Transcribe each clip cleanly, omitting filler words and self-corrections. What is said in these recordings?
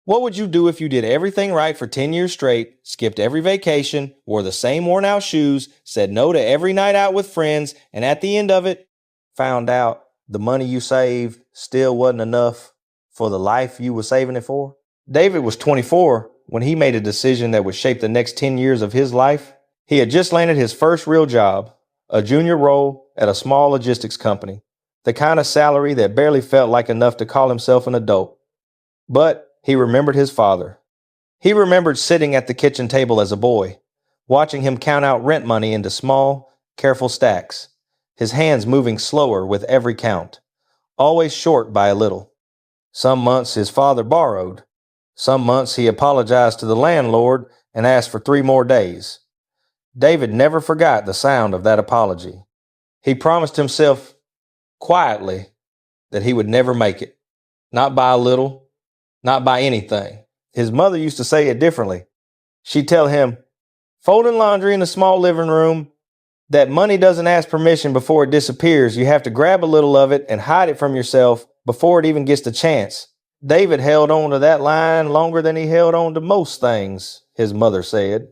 What would you do if you did everything right for 10 years straight, skipped every vacation, wore the same worn out shoes, said no to every night out with friends, and at the end of it, found out the money you saved still wasn't enough for the life you were saving it for? David was 24 when he made a decision that would shape the next 10 years of his life. He had just landed his first real job, a junior role at a small logistics company, the kind of salary that barely felt like enough to call himself an adult. But he remembered his father. He remembered sitting at the kitchen table as a boy, watching him count out rent money into small, careful stacks, his hands moving slower with every count, always short by a little. Some months his father borrowed. Some months he apologized to the landlord and asked for 3 more days. David never forgot the sound of that apology. He promised himself quietly that he would never make it, not by a little, not by anything. His mother used to say it differently. She'd tell him, folding laundry in the small living room, that money doesn't ask permission before it disappears. You have to grab a little of it and hide it from yourself before it even gets the chance. David held on to that line longer than he held on to most things, his mother said.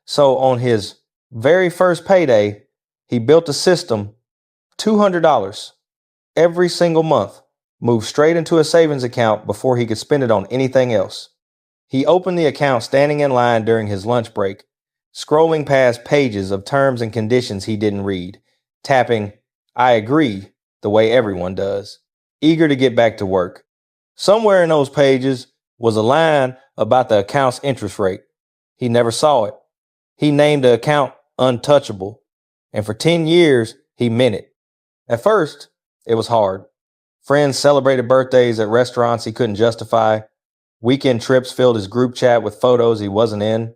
So on his very first payday, he built a system, $200 every single month, moved straight into a savings account before he could spend it on anything else. He opened the account standing in line during his lunch break, scrolling past pages of terms and conditions he didn't read, tapping, I agree, the way everyone does, eager to get back to work. Somewhere in those pages was a line about the account's interest rate. He never saw it. He named the account untouchable, and for 10 years, he meant it. At first, it was hard. Friends celebrated birthdays at restaurants he couldn't justify. Weekend trips filled his group chat with photos he wasn't in.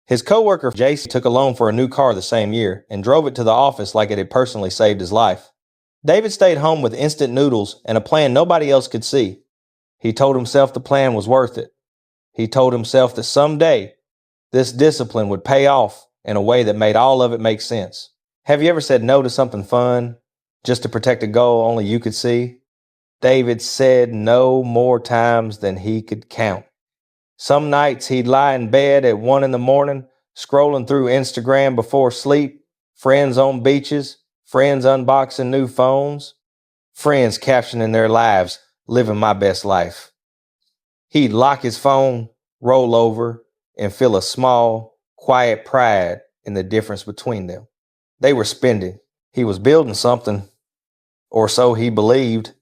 His coworker, Jason, took a loan for a new car the same year and drove it to the office like it had personally saved his life. David stayed home with instant noodles and a plan nobody else could see. He told himself the plan was worth it. He told himself that someday this discipline would pay off in a way that made all of it make sense. Have you ever said no to something fun just to protect a goal only you could see? David said no more times than he could count. Some nights he'd lie in bed at 1 a.m, scrolling through Instagram before sleep, friends on beaches, friends unboxing new phones, friends captioning their lives, living my best life. He'd lock his phone, roll over, and feel a small, quiet pride in the difference between them. They were spending. He was building something, or so he believed.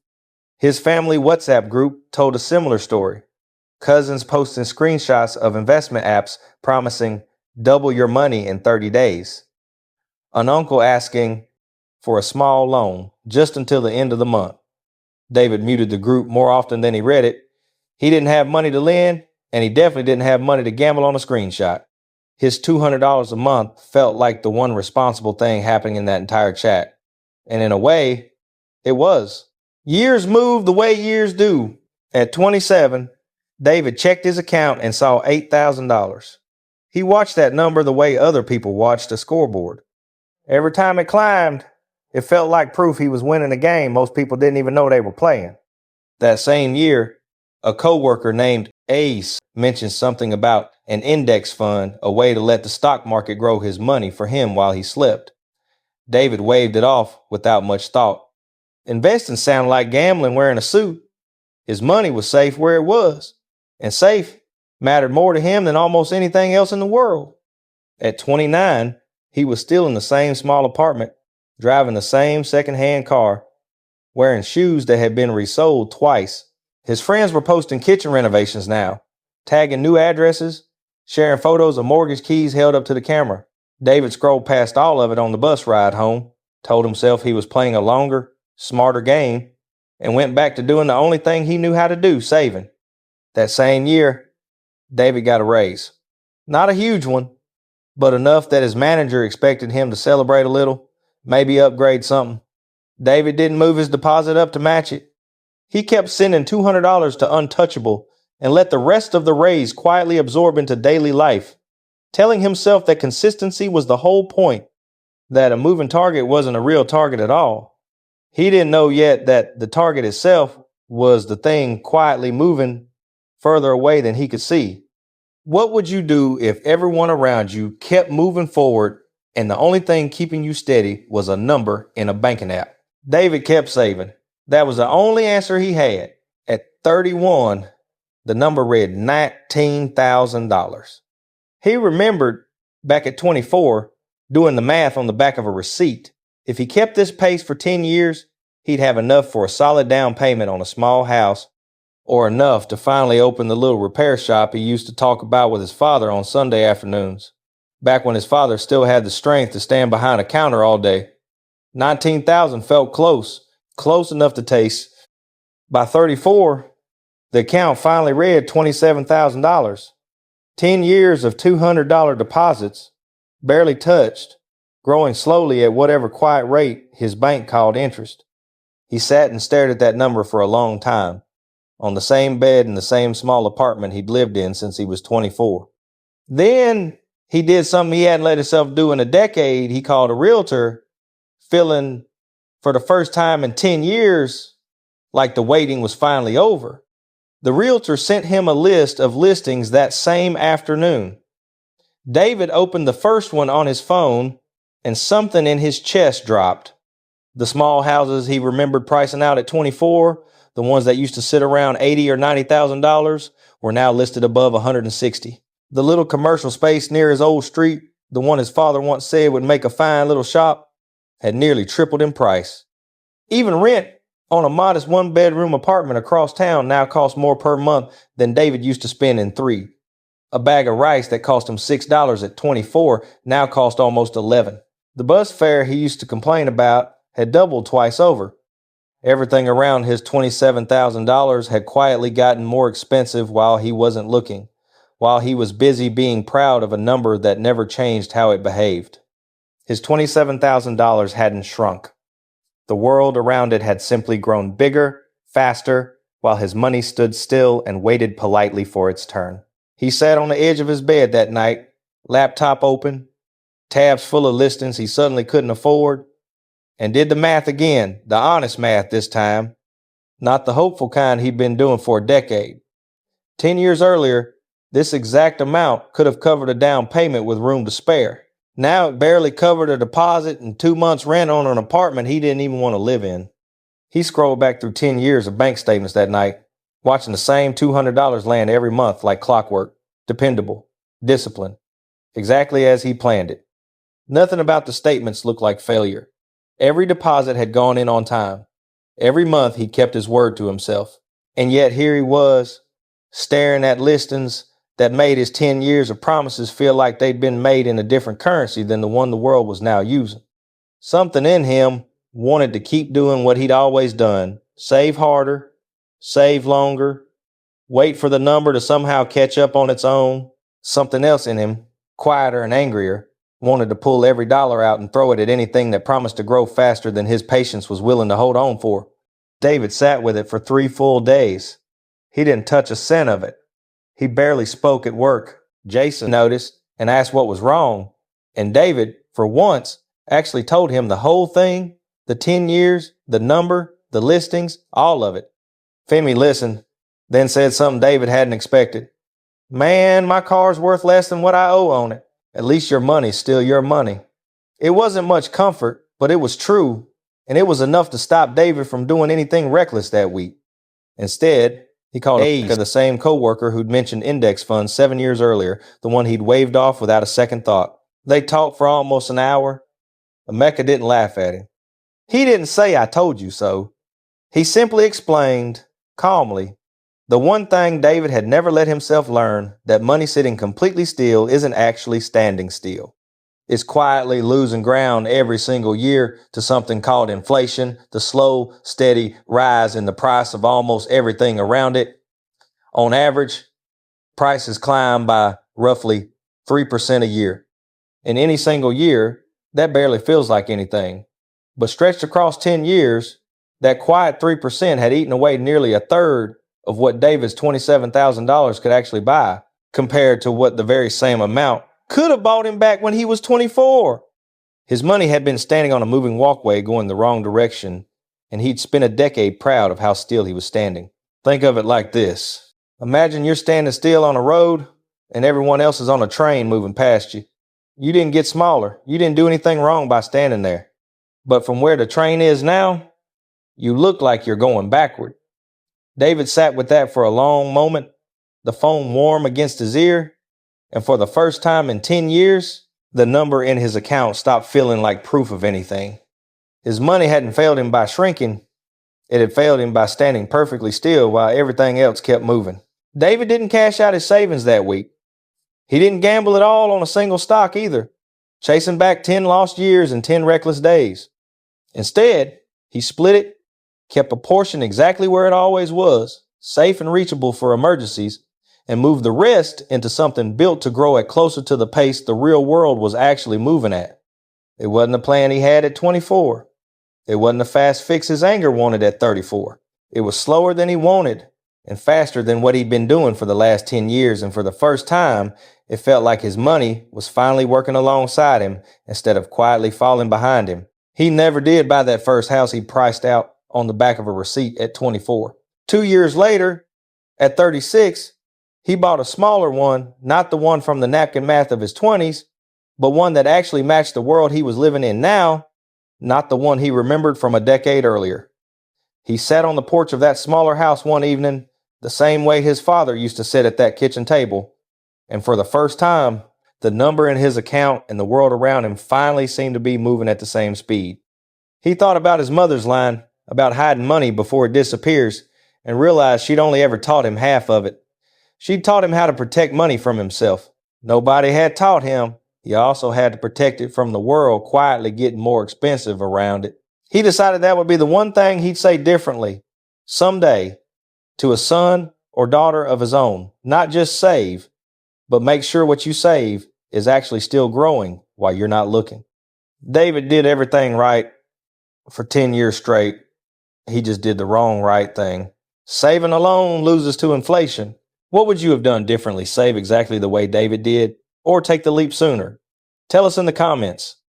His family WhatsApp group told a similar story. Cousins posting screenshots of investment apps promising double your money in 30 days. An uncle asking for a small loan just until the end of the month. David muted the group more often than he read it. He didn't have money to lend, and he definitely didn't have money to gamble on a screenshot. His $200 a month felt like the one responsible thing happening in that entire chat. And in a way, it was. Years move the way years do. At 27, David checked his account and saw $8,000. He watched that number the way other people watched a scoreboard. Every time it climbed, it felt like proof he was winning a game most people didn't even know they were playing. That same year, a coworker named Ace mentioned something about an index fund, a way to let the stock market grow his money for him while he slept. David waved it off without much thought. Investing sounded like gambling wearing a suit. His money was safe where it was, and safe mattered more to him than almost anything else in the world. At 29, he was still in the same small apartment, driving the same secondhand car, wearing shoes that had been resold twice. His friends were posting kitchen renovations now, tagging new addresses, sharing photos of mortgage keys held up to the camera. David scrolled past all of it on the bus ride home, told himself he was playing a longer, smarter game, and went back to doing the only thing he knew how to do, saving. That same year, David got a raise. Not a huge one, but enough that his manager expected him to celebrate a little, maybe upgrade something. David didn't move his deposit up to match it. He kept sending $200 to Untouchable and let the rest of the raise quietly absorb into daily life, telling himself that consistency was the whole point, that a moving target wasn't a real target at all. He didn't know yet that the target itself was the thing quietly moving further away than he could see. What would you do if everyone around you kept moving forward and the only thing keeping you steady was a number in a banking app? David kept saving. That was the only answer he had. At 31, the number read $19,000. He remembered back at 24 doing the math on the back of a receipt. If he kept this pace for 10 years, he'd have enough for a solid down payment on a small house, or enough to finally open the little repair shop he used to talk about with his father on Sunday afternoons, back when his father still had the strength to stand behind a counter all day. 19,000 felt close enough to taste. By 34, the account finally read $27,000. 10 years of $200 deposits, barely touched, growing slowly at whatever quiet rate his bank called interest. He sat and stared at that number for a long time, on the same bed in the same small apartment he'd lived in since he was 24. Then he did something he hadn't let himself do in a decade. He called a realtor, feeling for the first time in 10 years like the waiting was finally over. The realtor sent him a list of listings that same afternoon. David opened the first one on his phone, and something in his chest dropped. The small houses he remembered pricing out at 24, the ones that used to sit around $80,000 or $90,000, were now listed above 160. The little commercial space near his old street, the one his father once said would make a fine little shop, had nearly tripled in price. Even rent on a modest one-bedroom apartment across town now cost more per month than David used to spend in 3. A bag of rice that cost him $6 at 24 now cost almost $11. The bus fare he used to complain about had doubled twice over. Everything around his $27,000 had quietly gotten more expensive while he wasn't looking, while he was busy being proud of a number that never changed how it behaved. His $27,000 hadn't shrunk. The world around it had simply grown bigger, faster, while his money stood still and waited politely for its turn. He sat on the edge of his bed that night, laptop open, tabs full of listings he suddenly couldn't afford, and did the math again, the honest math this time, not the hopeful kind he'd been doing for a decade. 10 years earlier, this exact amount could have covered a down payment with room to spare. Now it barely covered a deposit and 2 months' rent on an apartment he didn't even want to live in. He scrolled back through 10 years of bank statements that night, watching the same $200 land every month like clockwork, dependable, disciplined, exactly as he planned it. Nothing about the statements looked like failure. Every deposit had gone in on time. Every month he kept his word to himself. And yet here he was, staring at listings that made his 10 years of promises feel like they'd been made in a different currency than the one the world was now using. Something in him wanted to keep doing what he'd always done, save harder, save longer, wait for the number to somehow catch up on its own. Something else in him, quieter and angrier, wanted to pull every dollar out and throw it at anything that promised to grow faster than his patience was willing to hold on for. David sat with it for 3 full days. He didn't touch a cent of it. He barely spoke at work. Jason noticed and asked what was wrong, and David, for once, actually told him the whole thing, the 10 years, the number, the listings, all of it. Femi listened, then said something David hadn't expected. "Man, my car's worth less than what I owe on it. At least your money's still your money." It wasn't much comfort, but it was true, and it was enough to stop David from doing anything reckless that week. Instead, he called Emeka, the same coworker who'd mentioned index funds 7 years earlier, the one he'd waved off without a second thought. They talked for almost an hour. Emeka didn't laugh at him. He didn't say, "I told you so." He simply explained, calmly, the one thing David had never let himself learn, that money sitting completely still isn't actually standing still. It's quietly losing ground every single year to something called inflation, the slow, steady rise in the price of almost everything around it. On average, prices climb by roughly 3% a year. In any single year, that barely feels like anything. But stretched across 10 years, that quiet 3% had eaten away nearly a third of what David's $27,000 could actually buy, compared to what the very same amount could have bought him back when he was 24. His money had been standing on a moving walkway going the wrong direction, and he'd spent a decade proud of how still he was standing. Think of it like this. Imagine you're standing still on a road and everyone else is on a train moving past you. You didn't get smaller. You didn't do anything wrong by standing there. But from where the train is now, you look like you're going backward. David sat with that for a long moment, the phone warm against his ear, and for the first time in 10 years, the number in his account stopped feeling like proof of anything. His money hadn't failed him by shrinking. It had failed him by standing perfectly still while everything else kept moving. David didn't cash out his savings that week. He didn't gamble at all on a single stock either, chasing back 10 lost years and 10 reckless days. Instead, he split it, kept a portion exactly where it always was, safe and reachable for emergencies, and moved the rest into something built to grow at closer to the pace the real world was actually moving at. It wasn't a plan he had at 24. It wasn't a fast fix his anger wanted at 34. It was slower than he wanted and faster than what he'd been doing for the last 10 years, and for the first time, it felt like his money was finally working alongside him instead of quietly falling behind him. He never did buy that first house he priced out on the back of a receipt at 24. 2 years later, at 36, he bought a smaller one, not the one from the napkin math of his 20s, but one that actually matched the world he was living in now, not the one he remembered from a decade earlier. He sat on the porch of that smaller house one evening, the same way his father used to sit at that kitchen table, and for the first time, the number in his account and the world around him finally seemed to be moving at the same speed. He thought about his mother's line about hiding money before it disappears and realized she'd only ever taught him half of it. She'd taught him how to protect money from himself. Nobody had taught him he also had to protect it from the world quietly getting more expensive around it. He decided that would be the one thing he'd say differently someday to a son or daughter of his own. Not just save, but make sure what you save is actually still growing while you're not looking. David did everything right for 10 years straight. He just did the wrong right thing. Saving alone loses to inflation. What would you have done differently? Save exactly the way David did, or take the leap sooner? Tell us in the comments.